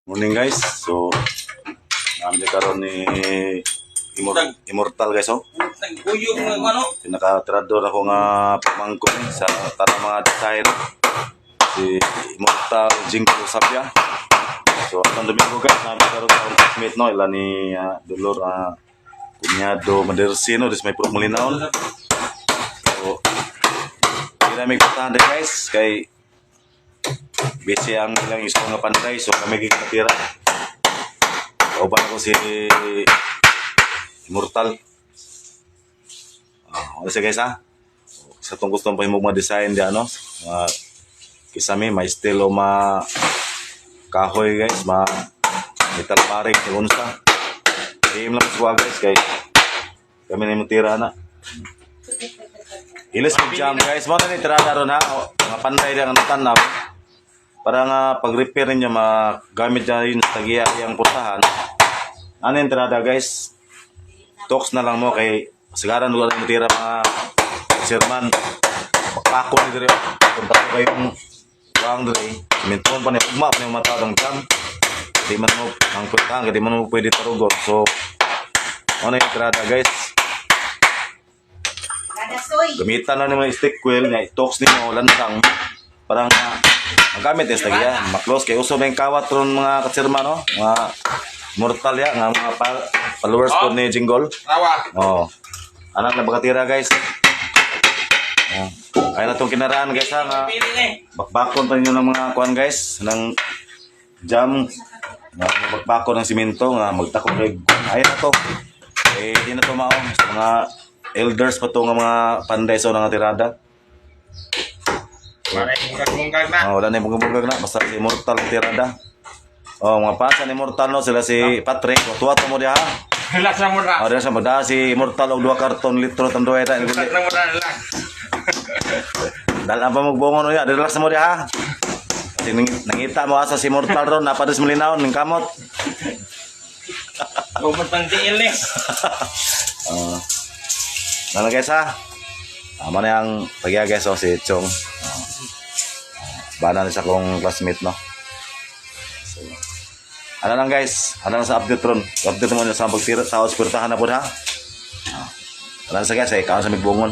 Morning guys, so namin karon ni Immortal guys oh. Nagbuyog ng ano? Pinaka-trador ako nga pamangkon sa tanang mga design si Immortal Jingle Sabia. So atong Domingo guys, namin karon sa classmate no, ila ni Dolor kunyado Madersino dis may Mulinaon. So kira may putahan guys kay busy ang ilang iso nga pantay, so kami gigitira. Kauban ako si Immortal. Ano siya guys ha? Sa itong gusto pa yung mga design di ano? Kisame, may estilo kahoy guys, metal parig, unsa. Game lang sa guys kay kami na yung tira na. Ilis mo jam guys, mo na ni tirada ron ha? Mga pantay lang ang tanaw. Para nga pag-repair ninyo, magamit niya yun sa tagiya yung putahan. Ano yung tirada guys? Talks na lang mo kay sigaran doon ang tira mga sirman. Pakako ni diri. Punta ko kayong wang diri. Minton pa ni ugma pa yung mata ng jam. Di man mo ang putahan, di man mo pwede tarugot. So, ano yung tirada guys? Gamitan lang naman yung stick wheel niya. Talks ninyo, lansang. Parang magamit yung tagiya. Maklos kay uso na yung kawat ron mga katsirma no? Mga mortal ya, nga mga followers po ni Jingle. Oh. Anak na bakatira guys. Kaya na itong kinaraan guys ha, nga bakbakon pa ninyo ng mga kuhan guys, ng jam, bakbakon ng simento, nga magtakot kay ayun na to. Eh, di na to maong. Sa mga elders pa to nga mga panday sa mga tirada. Wala yung bungkag na. Wala na yung bungkag na. Basta si Immortal tirada. Mga pasa ni Immortal no. Sila si Patrick. Tuwa mo diya ha. Relax na muna. Diyan siya magda si Immortal og 2 karton litro tanduay ta. Relax na muna, relax. Dala pa magbungon ya. Relax mo diya ha. Nangita mo asa si Immortal ron. Napadis Mulinaon ng kamot. Bumutang tiil eh. Ano guys ha? Tama na yung pagya guys oh, si Chong. Bana na sa kong classmate no. So, ano lang guys, ano lang sa update ron. Update mo na sa pagtira sa hospital na po ha. Ano sa guys, kaon sa migbungon.